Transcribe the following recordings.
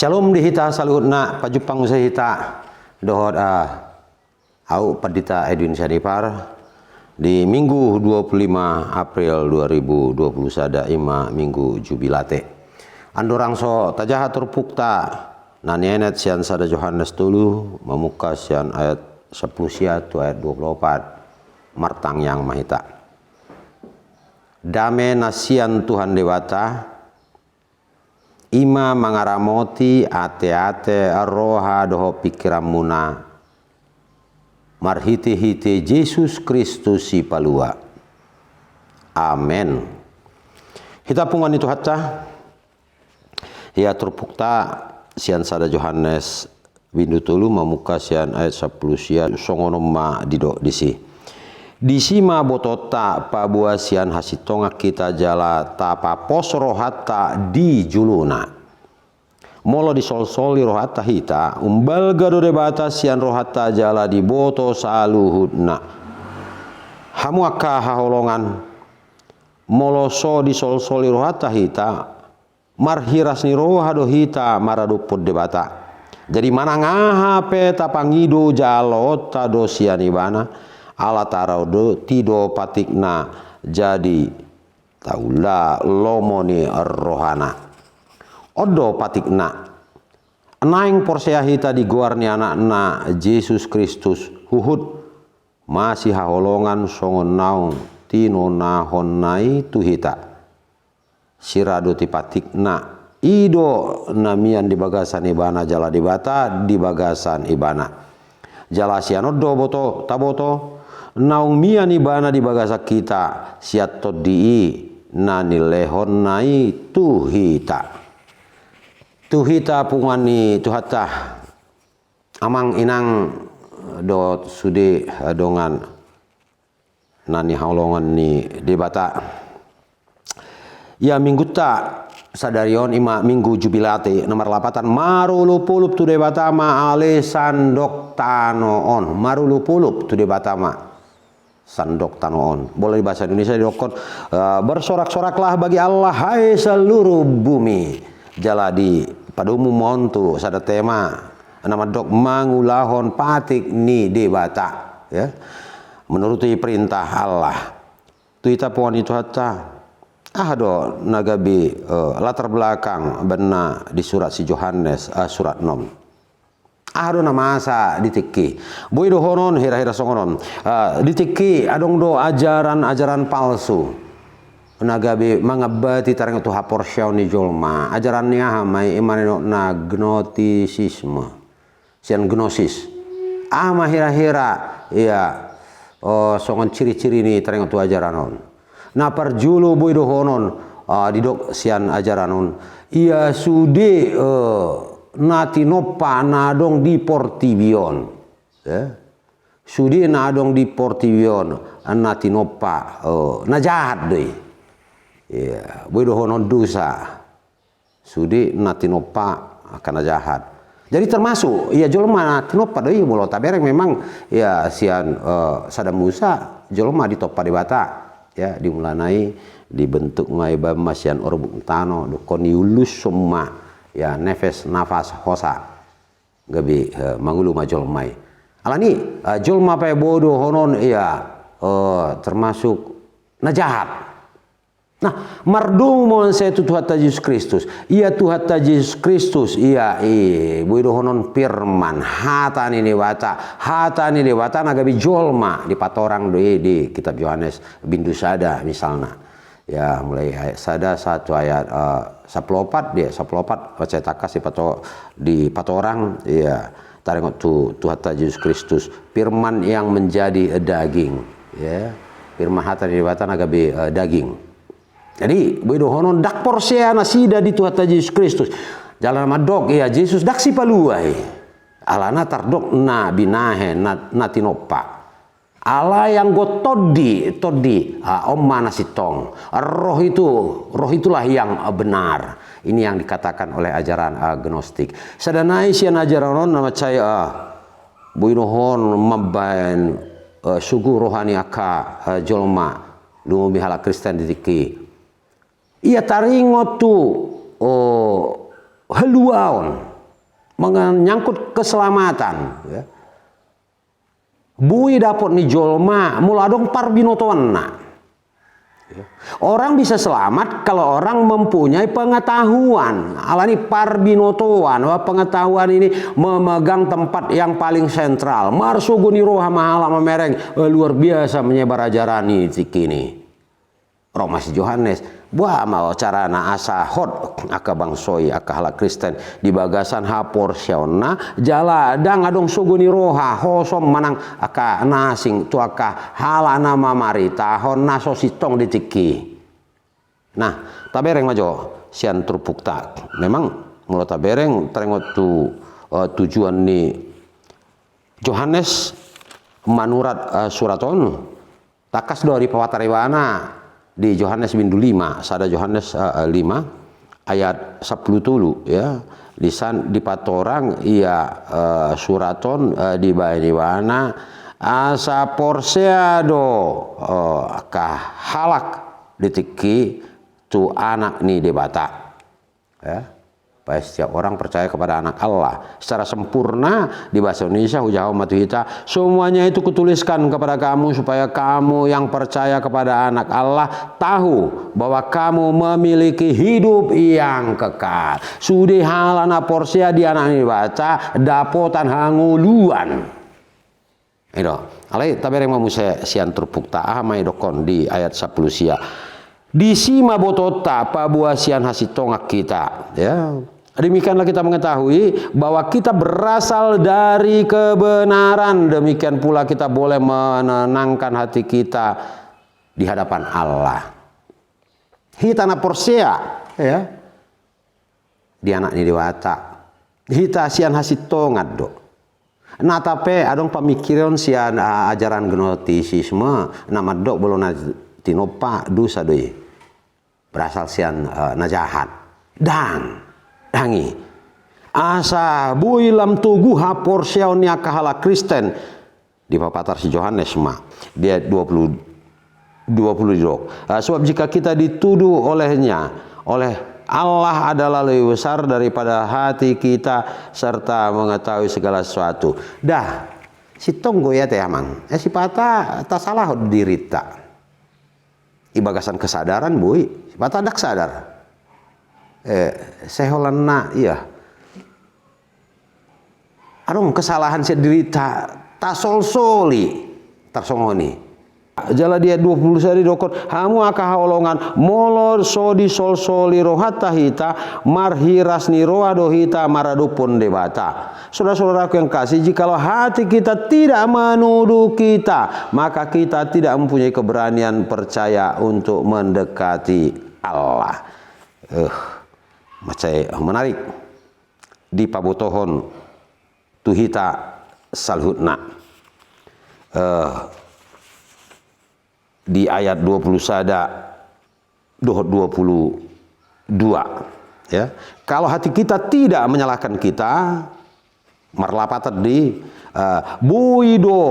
Shalom dihita saluhutna pajupang usahita dohot au padita Edwin Syarifar di Minggu 25 April 2020 sada ima Minggu Jubilate. Andorang so tajaha turpukta nanienet sian sada Yohanes tulu memuka sian ayat 10 tu ayat 24 martang yang mahita. Dame nasian Tuhan dewata ima mangaramoti ate-ate roha doho pikiran muna marhite-hite Yesus Kristus si palua. Amen. Hita pungan itu hatta ya terpukta sian sada Yohanes windu tulu memuka sian ayat 10 sia songono ma dido disi. Disima botota pabua sian hasitonga kita jala tapa pos rohata di juluna. Molo disol-soli rohata hita umbal gadore bata sian rohata jala di boto saluhudna. Hamuaka haholongan molo so disol-soli rohata hita marhiras ni rohado hita maradupod debata. Jadi mana ngaha pe tapangido jalota dosian ibana ala taraudo tido patikna jadi taula lomoni rohana odo patikna naing porsea hita di guarni anakna Yesus Kristus huhud masih haholongan songon naung tino nahon nai tu hita sirado ti patikna ido namian di bagasan ibana jala di bata di bagasan ibana jala sianodo boto taboto naung mian ibana di bagasa kita siato di nani lehon nai tuhita pungani tuhata amang inang dot sude dongan nani haulongan ni debata ya minggu ta sadarion ima Minggu Jubilate nomor 8 marulu pulup tu debata ma ale sandok tanoon marulu pulup tu debata ma sandok tanoon boleh di bahasa Indonesia didokon bersorak-soraklah bagi Allah hai seluruh bumi jaladi pada umum montu sada tema nama dok mangulahon patik ni debata ya menuruti perintah Allah tu ita puan itu hatta do nagabi latar belakang benar di surat si Yohanes surat 6 do namasa ditiki boy do honon hira-hira songonon ditiki adong do ajaran palsu nagabi mangabati tarang tu haporsyaw ni jolma ajarannya hamai imanino na gnotisisme sian gnosis ama hira-hira ya songon ciri-ciri ni tarang tu ajaranon na parjulu boy do honon didok sian ajaranon ia sude nati nopa nadong di Portibion ya sudi nadong di Portibion nati nopa na jahat deh ya bodo honon dosa sudi nati nopa akan jahat jadi termasuk ya jolma nati nopa deh mulo tabereng memang ya sian Sadam Musa jolma di topa di bata ya dimulanai dibentuk mai bamasian orbuk tano dokoniulus semua ya nafas hosa gabi mangulu majol mai alani jolma pe bodo honon ya termasuk najahat nah mardung mon se tu Tuhan Yesus Kristus ia Tuhan Yesus Kristus ia bodo honon firman hatani dewata nagabi jolma di patorang di kitab Yohanes bindu sada misalnya ya mulai ayat sada satu ayat 14 dia 14 cetakas di patorang ya tarengot Tuhan Yesus Kristus firman yang menjadi daging ya firman hata di batan agabe daging jadi bodo honon dak porsea nasida di Tuhan Yesus Kristus jalan madok ya Yesus dak si paluai alana tardok na binahe na tinopa Allah yang go todi omma nasitong roh itulah yang benar ini yang dikatakan oleh ajaran agnostik sadanai sian ajaran nama caya buinohon mabain sugu rohani aka jolma lungu bihala Kristen ditiki ia taringo tu haluaon menyangkut keselamatan. Ya. Bui dapot ni jolma muladong parbinotoan na. Orang bisa selamat kalau orang mempunyai pengetahuan. Alani parbinotoan, pengetahuan ini memegang tempat yang paling sentral. Marsuguni roha mahala memereng luar biasa menyebar ajarani tikini. Romas Johannes, buah mau carana asa hot aka bangsoi aka halak Kristen di bagasan hapor siona jala dang adong suguni roha hosom manang aka nasing tu aka hala nama mari tahon naso sitong ditiki. Nah, tabereng majo sian trupuk tak. Memang mulo tabereng terengot tu tujuan ni Johannes manurat suraton takas dari pawatariwana di Yohanes bindu 5, sada Yohanes 5 ayat 10 tulu ya. Lisan di patorang ia suraton di bayaniwana asa porseado kah halak ditiki tu anak ni debata ya. Supaya setiap orang percaya kepada anak Allah secara sempurna. Di bahasa Indonesia hujah umat kita, semuanya itu kutuliskan kepada kamu supaya kamu yang percaya kepada anak Allah tahu bahwa kamu memiliki hidup yang kekal. Sudi halana porsia di anak ini baca dapotan hanguluan. Itu alai tabereng mamusia sian terpuk ta amai dokon di ayat 10 sia. Di sima botota pabuasian hasitongak kita ya. Demikianlah kita mengetahui bahwa kita berasal dari kebenaran. Demikian pula kita boleh menenangkan hati kita di hadapan Allah. Hitana porsia ya. Di anak ni dewata. Hita sian hasitongat do. Nah tapi adong pemikiran sian ajaran gnotisisme nama dok belum tinopa dosa doi. Berasal sian najahat. Dangi asa builam tugu hapor siaunya kahala Kristen di papatar si Johannes ma dia 20 dok. Sebab jika kita dituduh olehnya oleh Allah adalah lebih besar daripada hati kita serta mengetahui segala sesuatu. Dah si tonggo ya teh amang si pata tak salah dirita ibagasan kesadaran bui si pata dak sadar seholana iya adong kesalahan sendiri tak sol-soli tak songoni jala dia 20 sari dokon hamu aka haolongan molor sodi sol-soli rohata hita marhiras ni roha dohita maradupun debata. Saudara-saudaraku yang kasih, jikalau hati kita tidak menuduh kita maka kita tidak mempunyai keberanian percaya untuk mendekati Allah. Macam menarik di pabotohon tuhita salhutna di ayat 20 sada 22 ya. Kalau hati kita tidak menyalahkan kita marlapatat di buido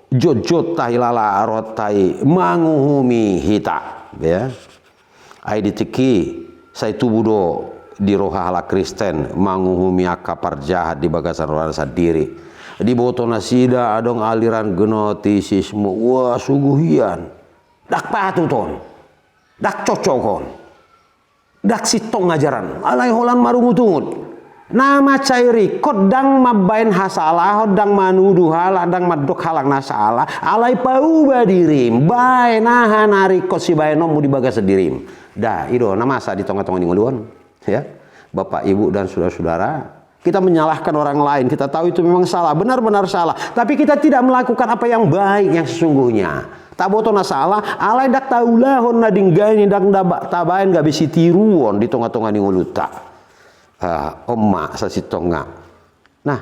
jojot tahilala rotai manguhumi hita ya. Ai ditiki saya tubudo di roha hala Kristen manguhumi akapar jahat di bagasan rohan sadiri di boto nasida adong aliran gnotisisme wah suguhian dak patuton dak cocokon dak sitong ngajaran alai holan marungutungut nama cairi kodang mabain hasalah hodang manuduh halah dang madok halang nasalah alai pauba dirim bae nahan hari kosi bae nomu di bagas dirim dah ido nama asa di tongga-tongga nguluan ya. Bapak Ibu dan saudara-saudara, kita menyalahkan orang lain, kita tahu itu memang salah, benar-benar salah, tapi kita tidak melakukan apa yang baik yang sesungguhnya. Tak botona salah, alai dak taulahon nadinggaini dak tabain gak bisi tiruon di tongga-tongga nguluta. Omma sasitonga. Nah,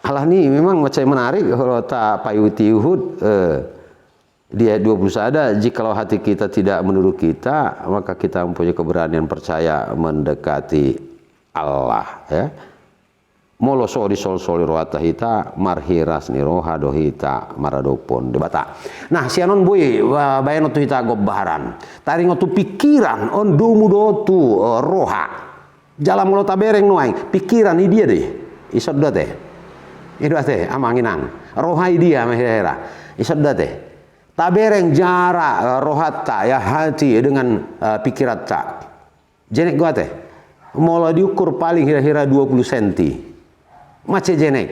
Allah ini memang macam menarik kalau tak payuti Uhud dia 20 ada jikalau hati kita tidak menuduh kita maka kita mempunyai keberanian percaya mendekati Allah ya. Molo soli sol-soli rohata hita marhiras ni roha dohita maradopon debata. Nah sianon boy bayan tu hita gobaran taring tu pikiran on domu dotu roha jalan molo tabereng noai pikiran ini dia deh isod do teh. Itu teh amanginang. Rohai dia mahera. Isod do teh. Tabereng jarak rohatta ya hati dengan pikiran tak. Jenek gua teh. Mula diukur paling kira-kira 20 cm. Mace jenek.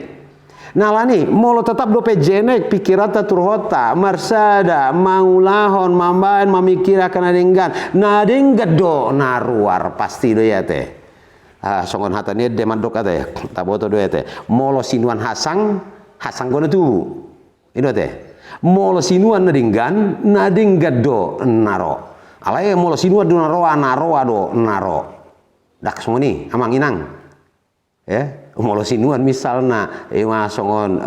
Nalani molo tetap dope jenek pikiran turhota marsada mangulahon mambain memikirakan nadenggan do naruar pasti do ya teh songon hatane demandok ate taboto do ya teh molo sinuan hasang gona tu itu teh molo sinuan nadenggan do naro alai molo sinuan do naro do naro dak songoni amang inang ya molo sinuan misalna songon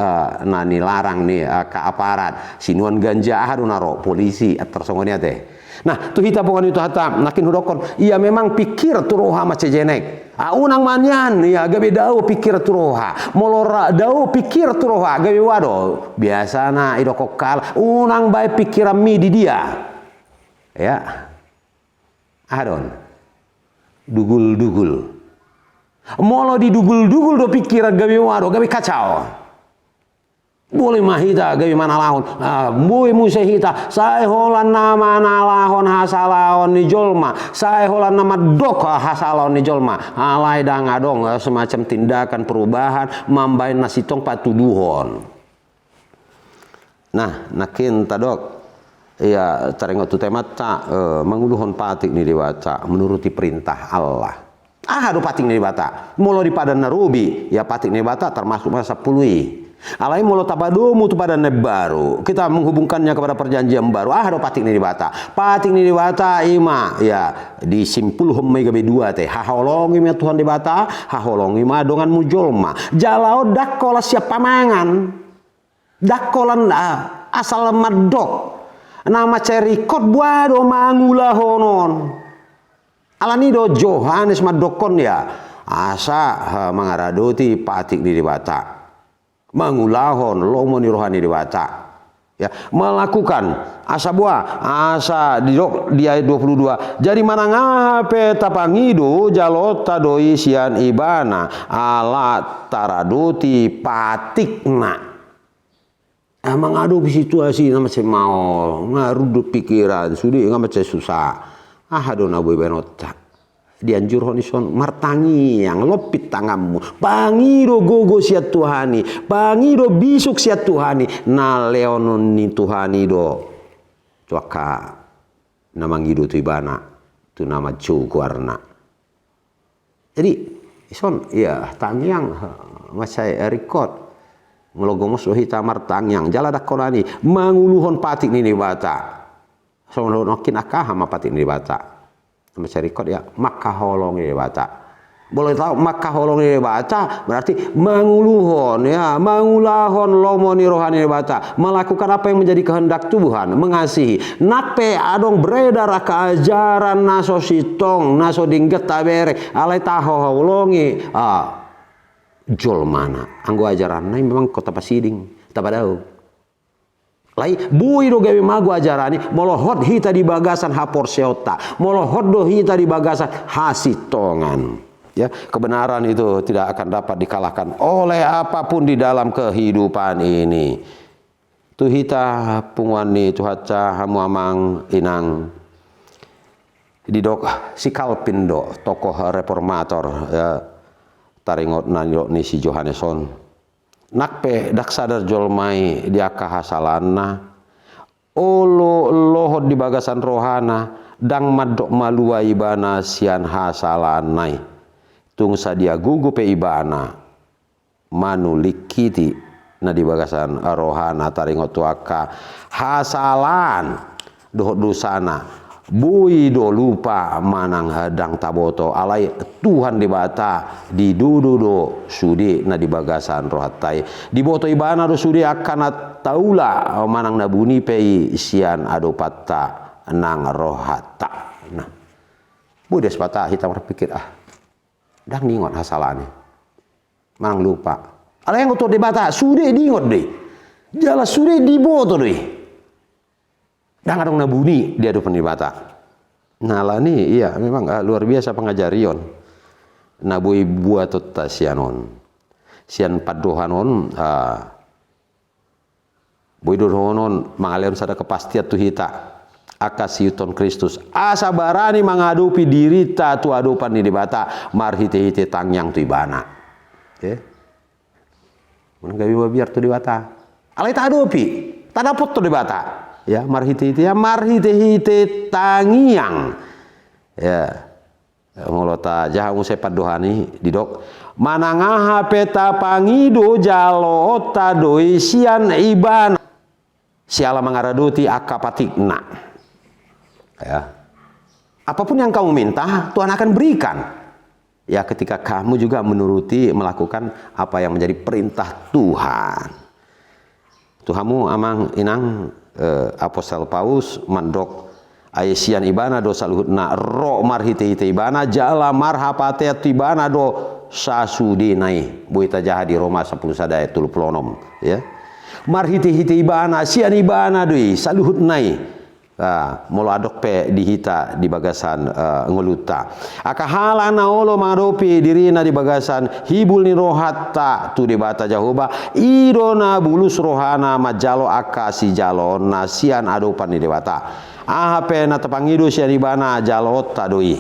nani larang nih ke aparat sinuan ganja adu naro polisi tersongonnya teh nah tuh hita pongan itu hata nakin hudokon iya memang pikir turoha mace jenek unang manyan ya gabe dau pikir turoha molora dau pikir turoha gabe wado biasana idokokal unang bae pikiran mi di dia ya adon dugul molo didugul-dugul do pikiran gawe wado gawe kacau boleh mahita gawe mana lahon boy musehita saya holan nama nalahon hasalahon ni jolma saya holan nama dok hasalahon ni jolma alai dang adong semacam tindakan perubahan mambain nasi tong patuduhon nah nakin tadok ya tarengot tu temat tak menguluhon patik ni dewata menuruti perintah Allah do patik ni bata molo di padan narubi ya patik ni bata termasuk masa pului alai molo tabadomu tu padan baru kita menghubungkannya kepada perjanjian baru do patik ni bata ima ya disimpul hom mega bedua teh haholongi me Tuhan di bata haholongi ma dongan mujolma jalao dakola siap pamangan dakolan asal madok nama cerikot buado mangula honon alani do Johannes madokon ya asa mangaradoti patik di dewata mangulahon lomoni rohani dewata ya melakukan asa buah asa di ayat 22 jadi mana ngape tapangido jalota doi sian ibana alat taradoti patikna mangadu situasi nama semau ngarudu pikiran sudi ngamace susah dona boy benota dianjur honison martangi yang lopit tanganmu pangiro gogo siat Tuhani pangiro bisuk siat Tuhani na leonon ni Tuhani do cuaka nama ngido tu ibana tu nama cu warna jadi ison ya tangyang masai record ngelogomos wahita martangyang jala dakolani manguluhon patik ni bata so nokin akah sama patik ni bata sama serikot ya maka holong ni bata boleh tahu maka holong ni bata berarti manguluhon ya mangulahon lomoni rohani ni bata melakukan apa yang menjadi kehendak Tuhan mengasihi nape adong beredar keajaran naso sitong naso dingget tabere alai taho holongi jol mana anggo ajaran nai memang kota pasiding tabadau lai bui do gawe magu ajarani molohot hita di bagasan hapor seota molohot do hita di bagasan hasitongan ya kebenaran itu tidak akan dapat dikalahkan oleh apapun di dalam kehidupan ini tu hita pungwani cuaca hamu amang inang didok si Kalpindo tokoh reformator ya taringot nanyo ni si Johanneson nakpe dak sadar jolmai dia kahasalana olo lohot di bagasan rohana dang madok malua ibana sian hasalanai tung sadia gugu pe ibana manulikiti na di bagasan rohana taringot tuaka hasalan dohot dusana bui do lupa manang hadang taboto alai Tuhan di bata di dudu do sudi na di bagasan rohatai di boto ibana do sudi akan taula manang nabuni pei sian adopata nang rohata nah budes pata hitam berpikir dang ningot hasalane manang lupa alai yang utur di bata sudi ningot deh jala sudi di boto deh dan adong nabuni dia do penibata. Nalani iya memang luar biasa pengajarion. Nabui buat tasianon. sian padohanon boidohonon mangaleon sada kepastian tu hita akasiuton Kristus asa barani menghadapi diri ta tu adopan ni debata marhite-hite tangyang tu ibana menanggapi biar tu debata alai ta adopi ta dapot tu debata ya marhite-hite tangyang ya ngolota jaha usai padohani didok manangaha peta pangido jalo ta doi sian iban siala mangaraduti akapatikna ya apapun yang kamu minta Tuhan akan berikan ya ketika kamu juga menuruti melakukan apa yang menjadi perintah Tuhan. Tuhamu amang inang Apostel Paulus mandok Aisian ibana do saluhutna ro marhite-hite ibana jala marhapate ibana do sasudinai buita jaha di Roma 10 sadaya 36 ya marhite-hite ibana sian ibana doi saluhutnai molo adok pe dihita di bagasan ngoluta akahala naolo maropi dirina di bagasan hibul ni rohatta tu di bata jahoba irona bulus rohana majalo akasi jalo nasian adopan di debata ahape na tapangido sian ibana jalota doi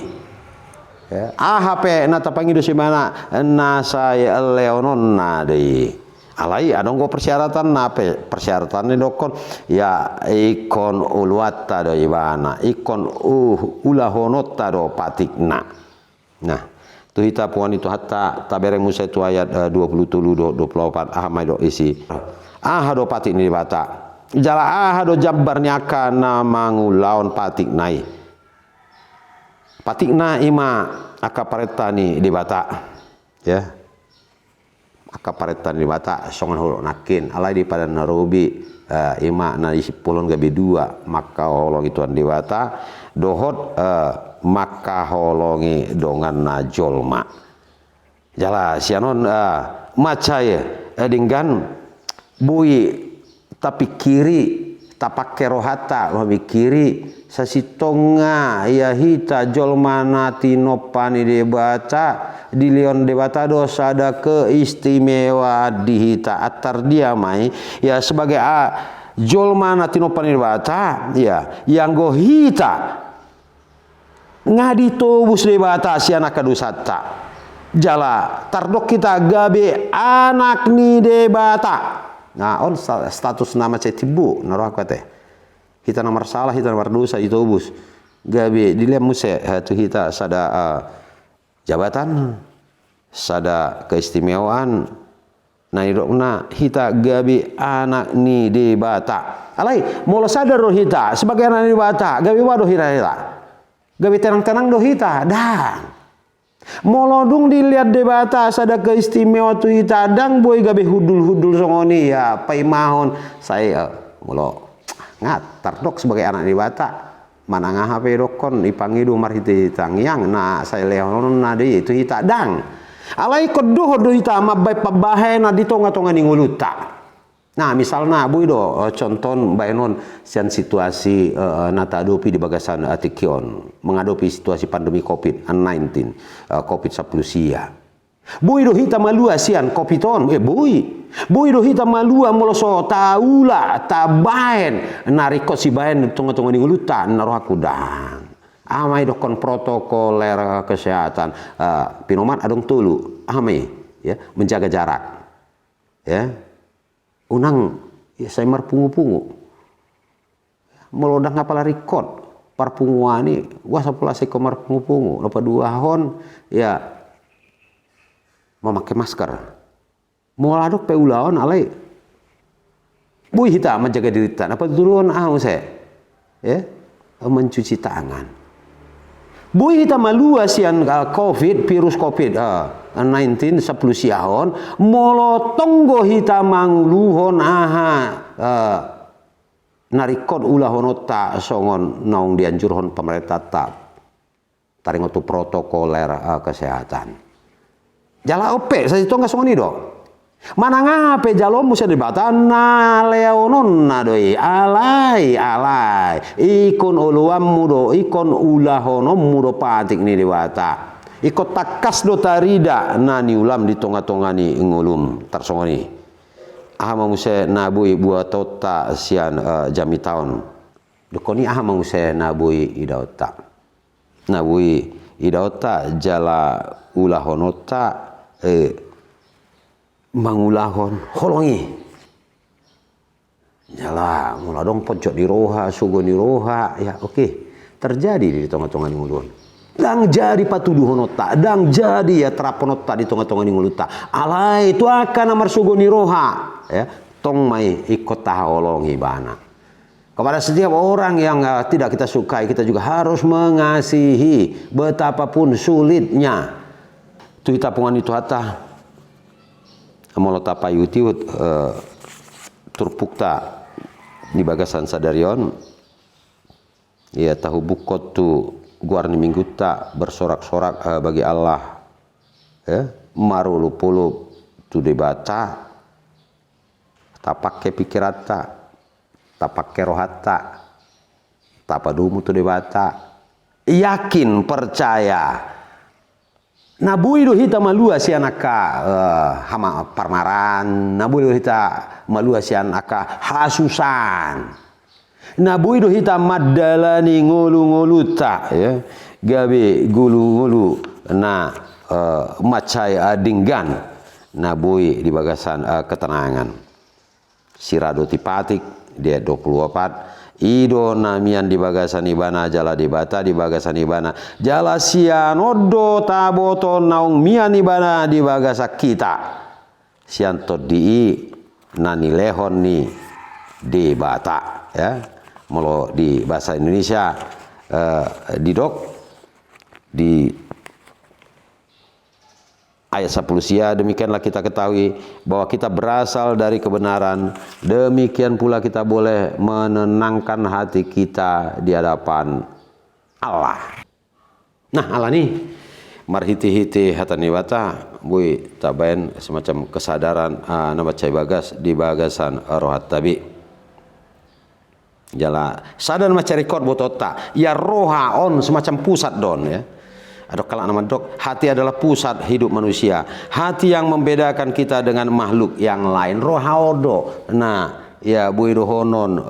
ahape na tapangido si mana nasa leonon na doi alai adonggo persyaratan nape persyaratan ni dokon ya ikon uluata do ibana ikon ulahonota do patikna nah tu hita puan itu hatta tabere musa itu ayat 27 do 24 ahamai do isi do patik ni bata jala do jabbarnya kana mangulaon patiknai patikna ima akaparetani di bata ya akaparetan di bata songan holo nakin alai di pada narobi ima na isi pulon gabi dua maka holong ituan di bata dohot maka holongi dongan na jolma jala sianon macaya dinggan bui tapi kiri tapake rohata wabi kiri sasitonga ya hita jolma nati nopani debata di leon debata dosa ada keistimewa dihita atar dia mai ya sebagai jolma nati nopani debata ya yang go hita ngadi tobus debata si anak kadusata jala tardok kita gabe anak ni debata nah on status nama cetibu naruh aku teh kita nomor salah kita nomor dosa itu bus gabe dilihat muse tu kita sada jabatan sada keistimewaan na irokna hita gabe anak ni debata alai molo sadar do hita sebagai anak ni debata gabe wado hita gabe tenang-tenang do hita dan molodung dilihat debata sada keistimewa tu hita dang boy gabe hudul-hudul songoni ya paimahon saya molo ngat tardok sebagai anak debata manangah HP dokon ipangidu marhite tangyang na saya leonon na di itu hita dang alai kodoh do hita mabai pabahe na di tonga-tonga ni nguluta nah misalnya bui do conton baenon sian situasi nata adopi di bagasan atikion menghadapi situasi pandemi COVID-19 COVID-10 sia bui do hita malua sian kopiton bui do hita malua moloso taula tabaen narikot si baen tonga-tonga ni nguluta naroh aku dang amai dokon protokoler kesehatan pinoman adong tulu amai ya menjaga jarak ya unang ya saya marpungu-pungu melodang apala rikot parpunguani wah sapula saya komar pungu-pungu lupa 2 hon ya memakai masker moladok peulaon alai bui hita menjaga diri tan apa turun saya ya mencuci tangan bui hita malua sian covid virus covid 19 10 siahon molotong go hita mangluhon narikot ulahonota songon naung dianjurhon pemerintah taringotu protokoler kesehatan jala ope saya itu nggak songoni do mana ngape jalo musia debata na leonon na doi alai ikon uluam mudo ikon ulahonom mudo patik ni debata ikut takas do tarida nani ulam di tonga-tonga ni ngulum tarsongoni aha manguse nabui buat tota sian jami tahun dokoni aha manguse nabui idaota nabui idaota jala ulahonota mangulahon holongi jala mula dong pojok di roha sugo di roha ya oke. Terjadi di tengah-tengah ni ngulun. Dang jadi patuduhonota, dang jadi ya teraponota di tengah-tengah ni nguluta. Alai itu akan amar sugo ni roha, ya. Tong mai ikut taholongi bana. Kepada setiap orang yang tidak kita sukai, kita juga harus mengasihi betapapun sulitnya. Tu kita pungan itu hata. Amolota payutiut turpukta di bagasan sadarion. Ya tahu bukot tu guarni minggu tak bersorak-sorak bagi Allah ya maru lupulu tu debata tak pakai pikiran tak pakai rohata tak padumu tu debata yakin percaya nabui do hita malua si anaka hama parmaran nabui do hita malua si anaka hasusan nabui do hita madalani ngulu-ngulu tak ya gabe gulu-ngulu na macai dinggan nabui di bagasan ketenangan sirado tipatik dia 24 ido namian di bagasan ibana jala dibata di bagasan ibana jala sian odo taboto naung mian ibana di bagasa kita sian todi nani lehon ni debata ya molo di bahasa Indonesia didok di ayat 10 sia demikianlah kita ketahui bahwa kita berasal dari kebenaran demikian pula kita boleh menenangkan hati kita di hadapan Allah. Nah Allah nih marhiti-hiti hatani wata bui tabain semacam kesadaran nama cai bagas di bagasan rohat tabi jala sadar macam rekod botota ya roha on semacam pusat don ya ada kalau nama dok hati adalah pusat hidup manusia hati yang membedakan kita dengan makhluk yang lain roha odo nah ya bui rohonon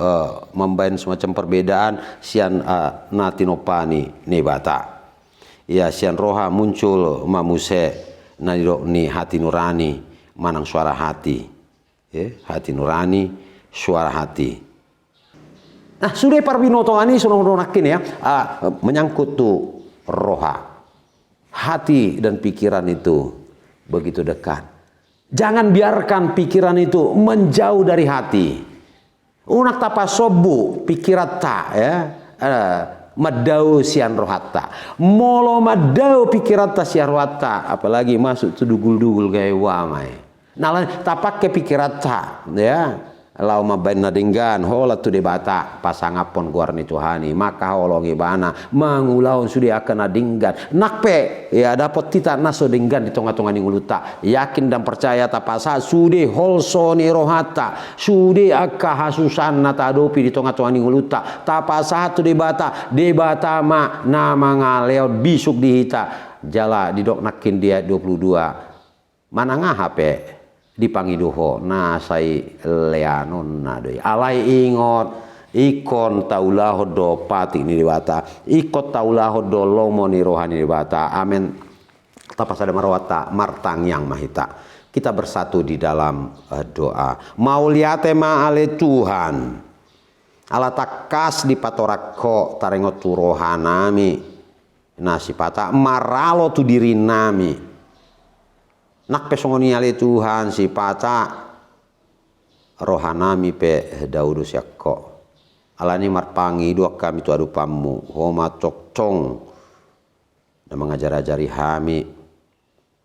membain semacam perbedaan sian natinopani nebata ya sian roha muncul mamuse ni hati nurani manang suara hati ya hati nurani suara hati. Nah, sudah parbinoto ani sudah nakin ya, menyangkut tu roha. Hati dan pikiran itu begitu dekat. Jangan biarkan pikiran itu menjauh dari hati. Unak tapa sobu pikiran tak ya, madau sian rohata. Molo madau pikiran tak sian rohata, apalagi masuk tu dugul-dugul gaya wamai. Nah, tapak ke pikiran tak ya. Lau mabain nadinggan hola tu debata pasangapon guarni Tuhani maka holongi bana mangulaun sudah akan nadinggan nakpe ya dapat tita naso dinggan di tengah-tengah ni nguluta yakin dan percaya tapasa sudah holsoni rohata sudah akka hasusan nata adopi di tengah-tengah ni nguluta tapasa tu debata ma nama ngaleot bisuk dihita jala didok nakin dia 22 mana ngahape dipangiduho na sai leanon na doi alai ingot ikon taulah do pati ni dibata ikot taulah do lomo ni rohani dibata amin tapas ada marwata martang yang mahita kita bersatu di dalam doa mau liate ma ale Tuhan ala takas di patorako tarengot tu rohanami nasipata maralo tu diri nami nak pesongoni ale Tuhan si pata rohanami pe daudu syakko alani marpangi dua kami tu adu pamu homa cokcong dan mengajar-ajari hami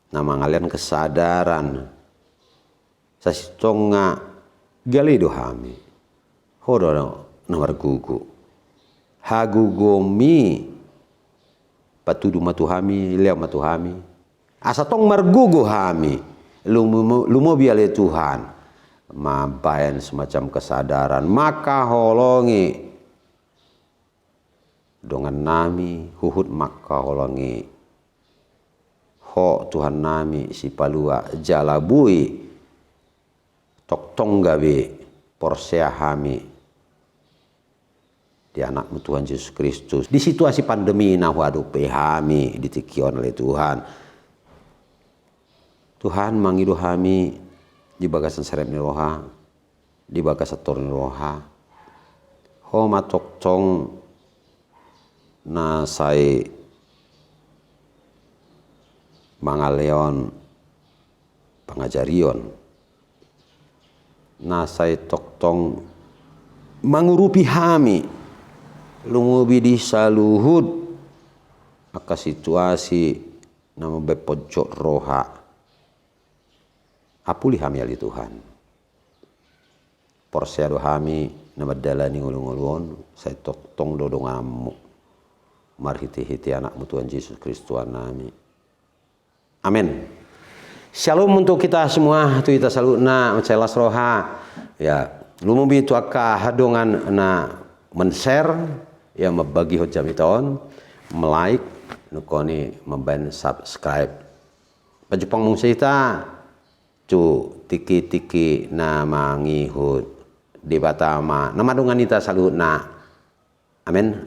nama ngalian kesadaran sasitonga galido hami hodo nomor gugu hagugomi patudu matuhami leo matuhami asa tong margugu hami lumo biale Tuhan mabayan semacam kesadaran maka holongi dengan nami huhut maka holongi ho Tuhan nami si palua jalabui tok tonggabe porsea hami di anakmu Tuhan Yesus Kristus. Di situasi pandemi nah waduh pehami ditikion oleh Tuhan. Tuhan mangidu hami di bagasan serep ni roha, di bagasan tor ni roha. Ho matok tong na sai mangaleon pangajarion na sai toktong mangurupi hami lungubi di saluhud aka situasi nama bepojok roha apuli hami ali Tuhan porseado hami nama dalani ngulung-ngulun sai toktong dodongamu marhiti-hiti anakmu Tuhan Yesus Kristus nami. Amin. Shalom untuk kita semua, tu kita salutna mencelas roha. Ya, lumubi tu aka hadongan na men-share ya membagi hojam iton, like, nukoni memban subscribe. Pajupang mung kita tu tiki-tiki na mangihut di batama nama dongan ita salutna. Amin.